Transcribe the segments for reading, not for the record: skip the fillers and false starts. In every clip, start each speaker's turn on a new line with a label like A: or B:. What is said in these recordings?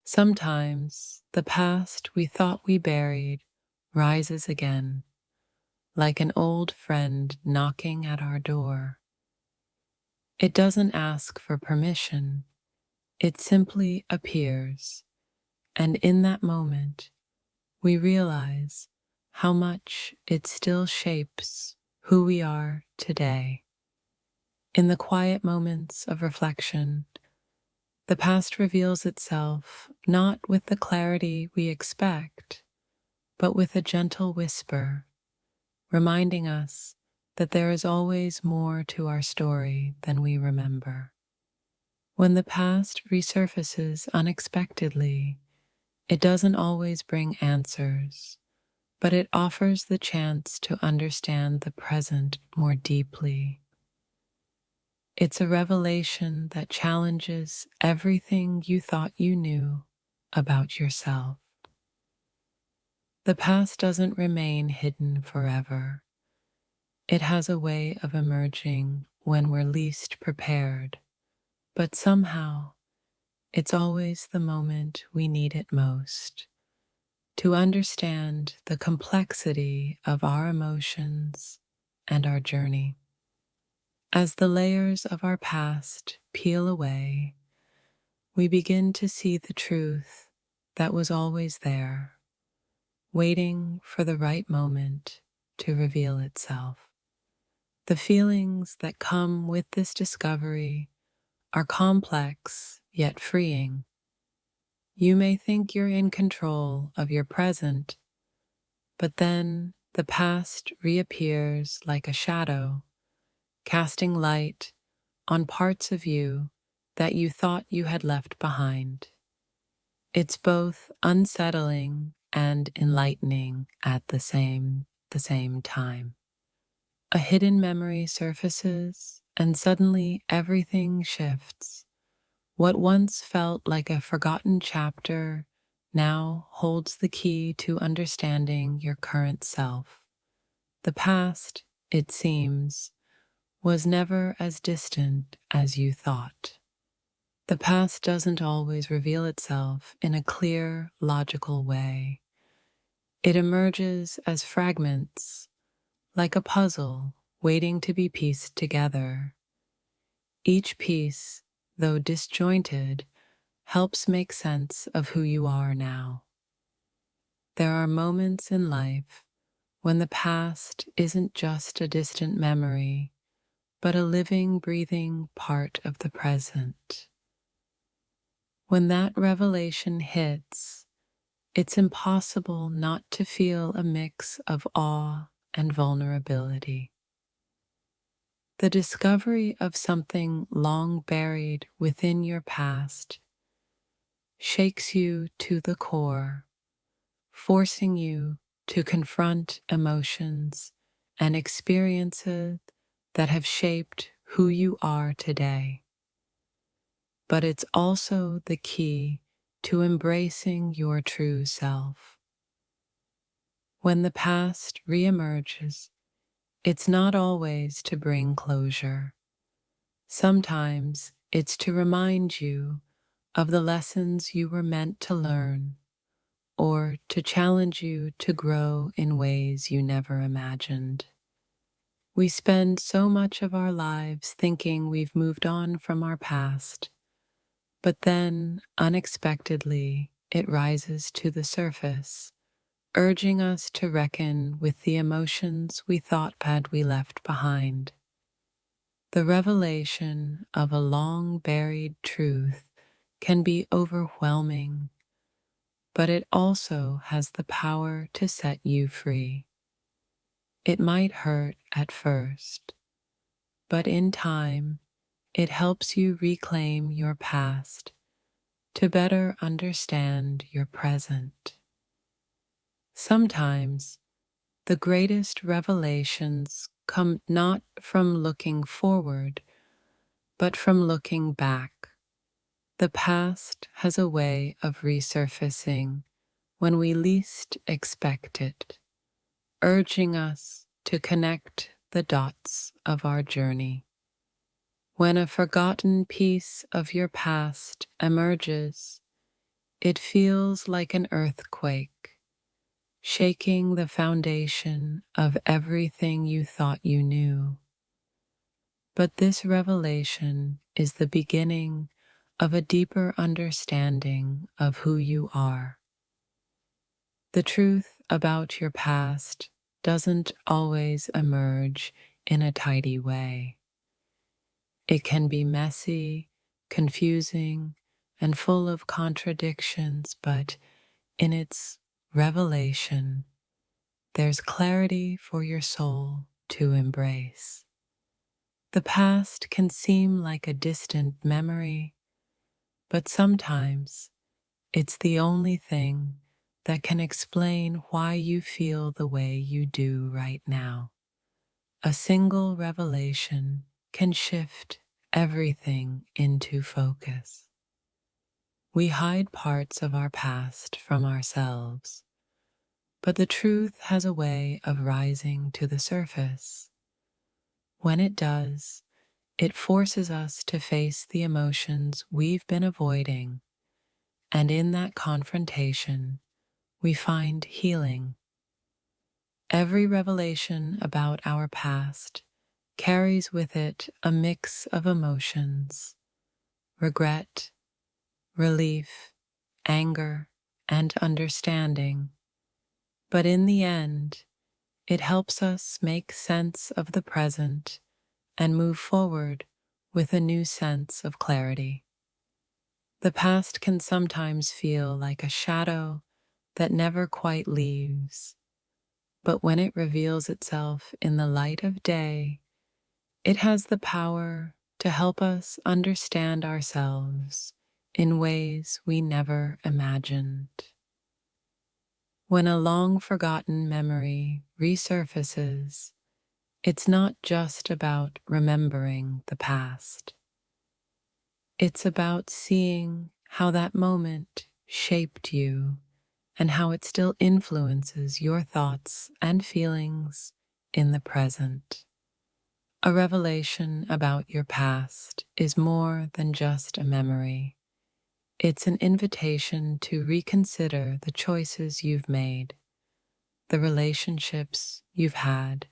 A: Sometimes the past we thought we buried rises again, like an old friend knocking at our door. It doesn't ask for permission, it simply appears, and in that moment, we realize how much it still shapes who we are today. In the quiet moments of reflection, the past reveals itself not with the clarity we expect, but with a gentle whisper, reminding us that there is always more to our story than we remember. When the past resurfaces unexpectedly, it doesn't always bring answers, but it offers the chance to understand the present more deeply. It's a revelation that challenges everything you thought you knew about yourself. The past doesn't remain hidden forever. It has a way of emerging when we're least prepared, but somehow it's always the moment we need it most to understand the complexity of our emotions and our journey. As the layers of our past peel away, we begin to see the truth that was always there, waiting for the right moment to reveal itself. The feelings that come with this discovery are complex yet freeing. You may think you're in control of your present, but then the past reappears like a shadow, casting light on parts of you that you thought you had left behind. It's both unsettling and enlightening at the same time. A hidden memory surfaces, and suddenly everything shifts. What once felt like a forgotten chapter now holds the key to understanding your current self. The past, it seems, was never as distant as you thought. The past doesn't always reveal itself in a clear, logical way. It emerges as fragments, like a puzzle waiting to be pieced together. Each piece, though disjointed, helps make sense of who you are now. There are moments in life when the past isn't just a distant memory, but a living, breathing part of the present. When that revelation hits, it's impossible not to feel a mix of awe and vulnerability. The discovery of something long buried within your past shakes you to the core, forcing you to confront emotions and experiences that have shaped who you are today. But it's also the key to embracing your true self. When the past reemerges, it's not always to bring closure. Sometimes it's to remind you of the lessons you were meant to learn, or to challenge you to grow in ways you never imagined. We spend so much of our lives thinking we've moved on from our past, but then, unexpectedly, it rises to the surface, urging us to reckon with the emotions we thought we left behind. The revelation of a long-buried truth can be overwhelming, but it also has the power to set you free. It might hurt at first, but in time, it helps you reclaim your past to better understand your present. Sometimes, the greatest revelations come not from looking forward, but from looking back. The past has a way of resurfacing when we least expect it, urging us to connect the dots of our journey. When a forgotten piece of your past emerges, It feels like an earthquake, shaking the foundation of everything you thought you knew. But this revelation is the beginning of a deeper understanding of who you are. The truth about your past doesn't always emerge in a tidy way. It can be messy, confusing, and full of contradictions, but in its revelation, there's clarity for your soul to embrace. The past can seem like a distant memory, but sometimes it's the only thing that can explain why you feel the way you do right now. A single revelation can shift everything into focus. We hide parts of our past from ourselves, but the truth has a way of rising to the surface. When it does, it forces us to face the emotions we've been avoiding, and in that confrontation, we find healing. Every revelation about our past carries with it a mix of emotions: regret, relief, anger, and understanding. But in the end, it helps us make sense of the present and move forward with a new sense of clarity. The past can sometimes feel like a shadow that never quite leaves, but when it reveals itself in the light of day, it has the power to help us understand ourselves in ways we never imagined. When a long-forgotten memory resurfaces, it's not just about remembering the past. It's about seeing how that moment shaped you and how it still influences your thoughts and feelings in the present. A revelation about your past is more than just a memory. It's an invitation to reconsider the choices you've made, the relationships you've had,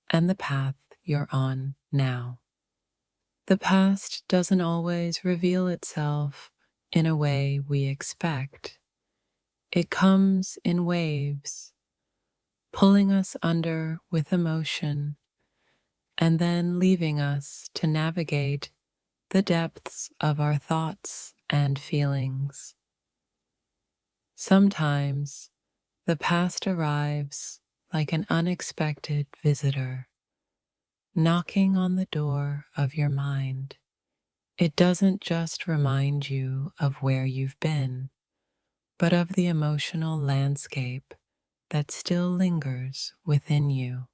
A: and the path you're on now. The past doesn't always reveal itself in a way we expect. It comes in waves, pulling us under with emotion and then leaving us to navigate the depths of our thoughts and feelings. Sometimes the past arrives like an unexpected visitor, knocking on the door of your mind. It doesn't just remind you of where you've been, but of the emotional landscape that still lingers within you.